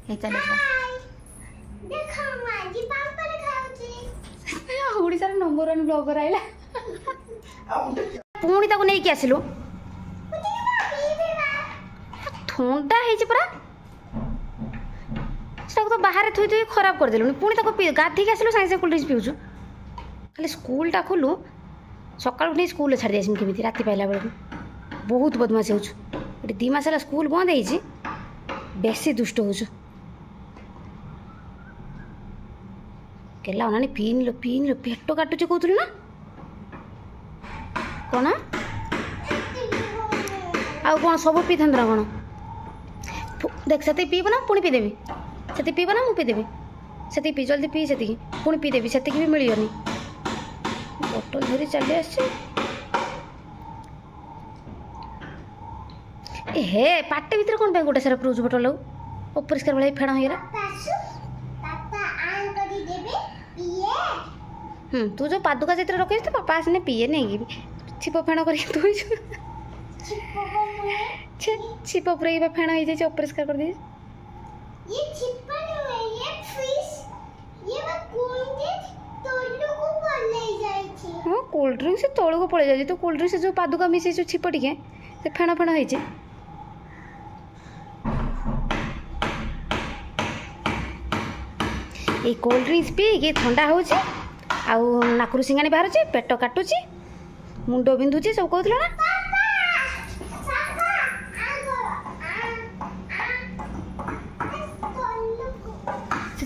हे चल देखो माजी पापा रे खाउची ओडिसा रे नंबर 1 ब्लॉगर आइला पुणी ताको नहीं कि आसिलु ठंडा है परा तो बाहर थुई थुई खराब कर देलु पुणी ताको गाधी के आसिलु साइंस कोल्ड ड्रिंक्स पिउछु खाली स्कूल टा खोलु सकाळ उठी स्कूल छाड़ दियासिम केमिति राति पाइला बेलु बहुत बदमाश होछु एटी 2 मास स्कूल बंद है बेसी दुष्ट होछु केला ओनानी पीन लो पेट काटुचे कहतुली ना कौन आउ कौन सब पी था कौन देख से पीब ना पुणी पीदेवी से पीब ना मुझे पीदेवी से पी जल्दी पी से पुणी पीदेवी से भी मिलनी बोतल धरी चली आस हे पाटे भीतर कौन गोटे सारा पुरुष बोतल अपरिष्कार भाई फेण हो तू जो पादुका चित्र रखे तो पापा आसने पीए नहीं छिप फेण कर छिप पूरा फेण हो जाए अपरिष्कार कर दे हाँ कोल्ड ड्रिंक से तौल को पड़े जाए तो कोल्ड ड्रिंक से जो पादुका मिसे जो छिप टे से फेण फेण हो कोल्ड ड्रिंक्स पी कि ठंडा हो नाकरू सिंगाणी बाहर पेट काटुची मुंड बिंधुची सब कहूल ना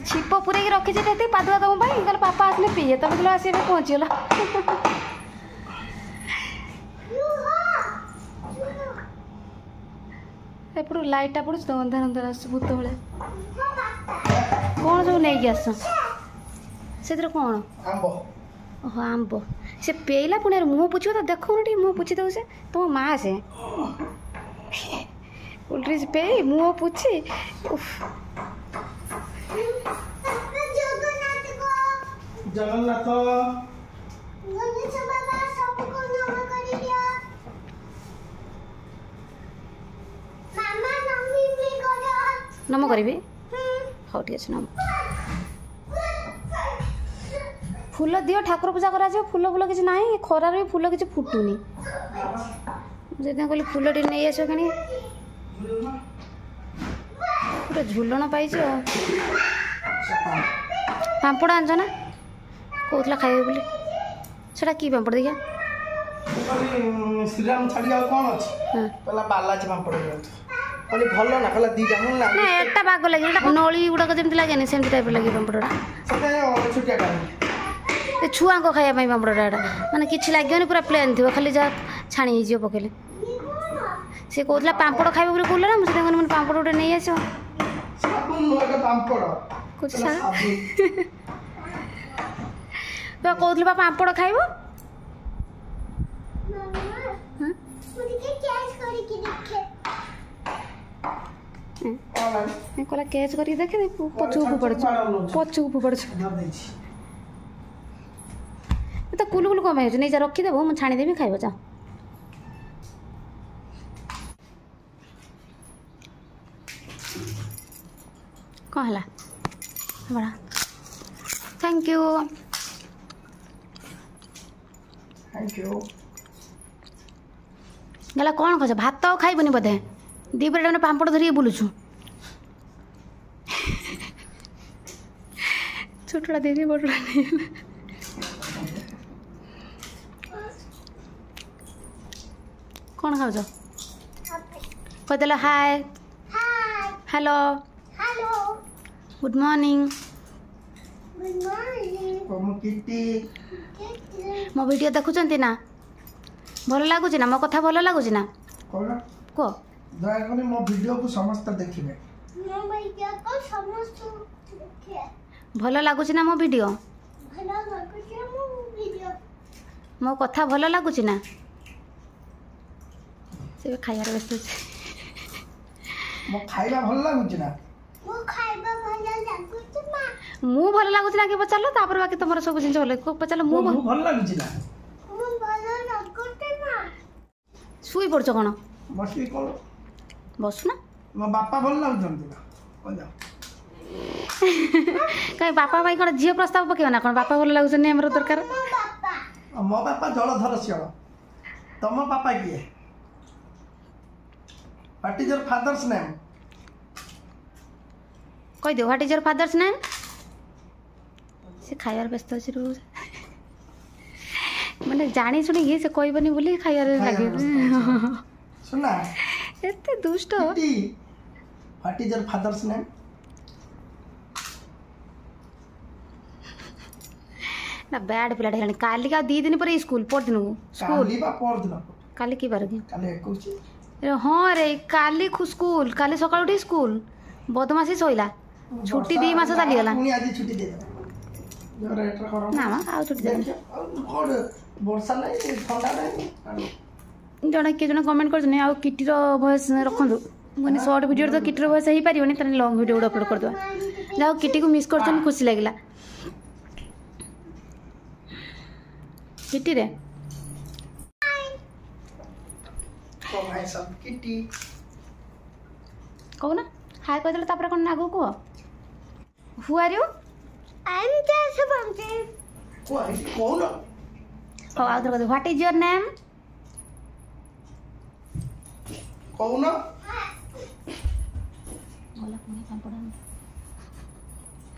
छिप पूरे रखी पादुआ तुम कल पापा आसने पीए तुम कह आस पहुँचीगला एपटू लाइटा पड़ू तो अंधार अंधार आस भूत भाई कौन सब नहीं आस से कौन ओह आंब से पेला पुणी मुँह पोछ तो देखो मुँह पोछि दो से तुम माँ से उल्टी पे मुँह पोछि जगन्नाथ नम करी हाँ ठीक अच्छे नम फूल दियो ठाकुर पूजा करा फूल फूल किसी ना खरार भी फूल किसी फुटुनी से कहली फूल टे नहीं आस कहीं गोटे झुलन पाई पापड़ आंच ना कहला खाइबे बोली सेटा की पापड़ देखिया श्रीराम छाड़ी कौन अच्छी बालाजी पापड़ भल ना कहला दीटा ना एटा बाग लगे नली गुड़ाक जमी लगे सेमती टाइप लगे पापड़ा छुआ को खाया पापड़ा माने किसी लगे पूरा प्लेन थी खाली जहाँ छाणी हो पकड़े सी कहला पापड़ खाइबे बोली कहला ना मुझे मैंने पापड़ गोटे नहीं आस कहते पापड़ खाइब कहला कैच करके देखे पछुक फोपाड़ तो कुल कुल कम हो नहीं जा रखीदेव मुझे छाणीदेवी खाइब जा कौन है बड़ा थैंक यू गला कौन खस भात खाइबनी बोधे दीपर मैंने पापड़ धरिए बुलुछु छोटा दे बड़ा नहीं कौन खाऊ कहते हाय हेलो गुड मॉर्निंग मो वीडियो देखुंत ना भल लगुच ना मो कथा भल लगुच ना कह दयाकोनी मो वीडियो को समस्त देखिबे भल लगुच ना मो वीडियो मो कथा भल लगुच ना से खाइबार व्यस्त मो खाइबा भल लगुच ना मु भल लगुच ना कि पचारो तापर बाकी तुम सब जिन भल पचार मु भल लगुच ना शुई पड़छ कौन बस बसु ना मो बापा भल लगुचंती ना कहीं बापा भाई कौन झील प्रस्ताव पकेब ना कौन बापा भल लगुन आमर दरकार ମୋ ବାପା ମୋ ବାପା ଜଳଧର ଶିଳ ତମ ବାପା କିଏ What is your father's name? कहीदे what is your father's name से खाइबार व्यस्त अच्छी रोज मैंने जानी शुणी से कहबनी बोली खाइबार लगे सुना एते दुष्ट kitty What is your father's name? ना बैड पिला हेलानी काली का 2 दिन पर स्कूल पर दिन स्कूल काली बा पर दिन काली की बार की काली 21 हाँ रे काली स्कूल काली सकाळ उठी स्कूल बदमासी सइला छुट्टी 2 मास चलीगला पुणी आज छुट्टी दे जोर एटर करो ना मा आउ छुट्टी दे कोड वर्षा नहीं ठंडा नहीं जण के जण कमेंट कर आउ किटीर वॉइस रखंदु माने शॉर्ट वीडियो तो किटीर वॉइस ही पारिबनी तने लॉन्ग वीडियो अपलोड कर दवा जाओ किटी को मिस करछन खुशी लागला किटी रे तो भाई सब किटी कहू ना हाय कहदेले तापर कोन आगो को who are you I'm just a pumpkin. कौन हो आउटर कहदे व्हाट इज योर नेम कौन बोला कोनी पापड़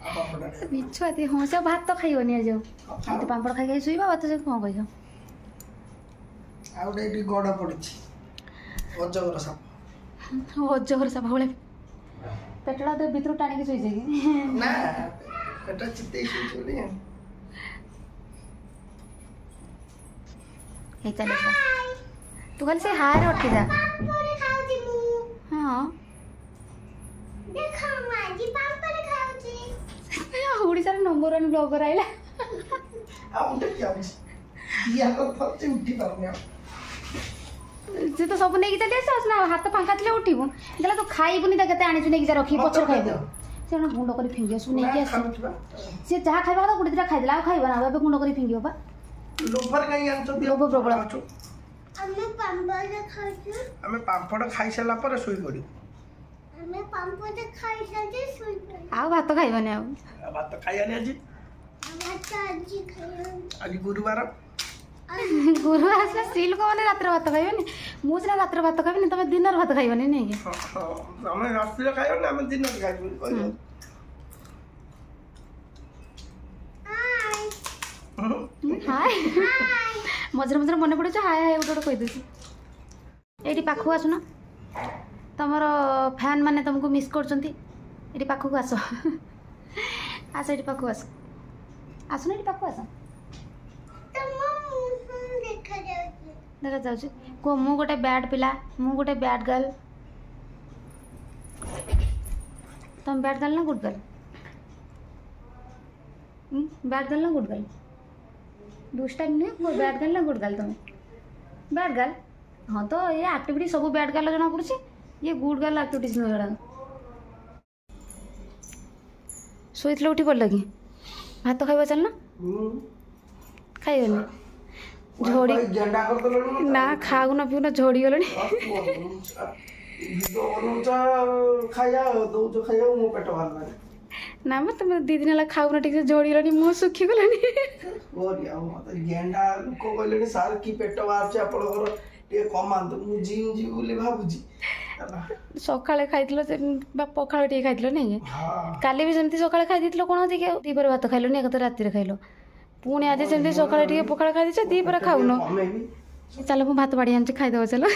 आप मिछुआ ती हाँ से भात तो खाइबनी आज तो पापड़ खाई खाई सुइबा बात से कौन कहियो आउट एटी गड़ पड़ी अजगर साप अजगर सब भले पेटला तो भीतर टाणी के सुई जाई ना एटा चित्ते सुचुली हे चले तू खाली से हार उठ जा ପାମ୍ପଡ଼ ଖାଉଛି ମୁଁ हाँ ଦେଖ ମୁଁ ଆଜି ପାମ୍ପଡ଼ ଖାଉଛି ओडिसा रे नंबर 1 ब्लॉगर आइला आ उठे क्या या कर थचे उठी पारने से तो सब नहीं चली आस ना हाथ फांका थले उठिबु देला तो खाइबुनी त केते आनी चुने की रखी पछर खाइबु से ना गुंड करी फिंगियो सु नहीं के आस से जहा खाइबा तो गुडी दिरा खाइ देला खाइबा ना अब गुंड करी फिंगियो बा लोफर कहीं आंचो लोभ प्रबल ଆମେ ପାମ୍ପଡ଼ ଖାଉଛୁ ଆମେ ପାମ୍ପଡ଼ ଖାଇ ସାରିଲା ପରେ ଶୋଇ ପଡିବୁ ଆମେ ପାମ୍ପଡ଼ ଖାଇସାରି ଶୋଇପଡ଼ିବୁ ଆଉ ଭାତ ଖାଇବାନି ଆଉ ଭାତ ଖାଇବାନି ଆଜି ଭାତ ଆଜି ଖାଇବୁ ଆଜି ଗୁରୁବାର गुरु आसला स्त्री लोक मैंने रात्र भात खाइबनी मु सिना रात्र भात खाइबनी तमे दिन भात खाइबनी नहीं कि ଆମେ ରାତିରେ ଖାଇବାନି ଆମେ ଦିନରେ ଖାଇବୁ କହିବ हाय मझे मझे मन पड़े हाय हाय गोटे गोटे कहीदे ये पाखक आसुन तुमर फैन मैंने तुमको मिस कर पाखक आस आस ये पाखक आस आसुन ये पाखक आस देखा जाऊँ कह मु गोटे बैड पिला मु गोटे बैड गर्ल तुम बैड गर्ल ना गुड गर्ल बैड गर्ल ना गुड गर्ल दुष्टा नहीं बैड गर्ल ना गुड गर्ल तुम बैड गर्ल हाँ तो ये एक्टिविटी सब बैड गर्ल जना पड़ी ये गुड गर्ल एक्टिविटीज नहीं जरा शोल उठी पड़ल कि भात खाइबा चलना खाइबनी झोड़ी गेंडा कर देलनी ना खाऊ ना पिऊ ना झोड़ी गलनी खाया दौच खाया मो पेट बाहर ना मैं तुम 2 दिन ला खाऊ ना ठीक से झोड़ी गलनी मुंह सुखी गलनी ओरिया मत गेंडा को कहलेनी सार की पेट बाहर छे आपनकर टे कमांत मु जिम जी बोली भाबुजी सकाळे खाइतलो से पखाळ टे खाइतलो नहीं हां काली भी सेमती सकाळे खाइ दितलो कोन होती के दीपर भात खाइलो नहीं एकत राती रे खाइलो पुणी आज सेमती सकाळे टे पखाळ खाइ दिछ दीपर खाउनो चलो मु भात बाड़ी आनछि खाइ दो चलो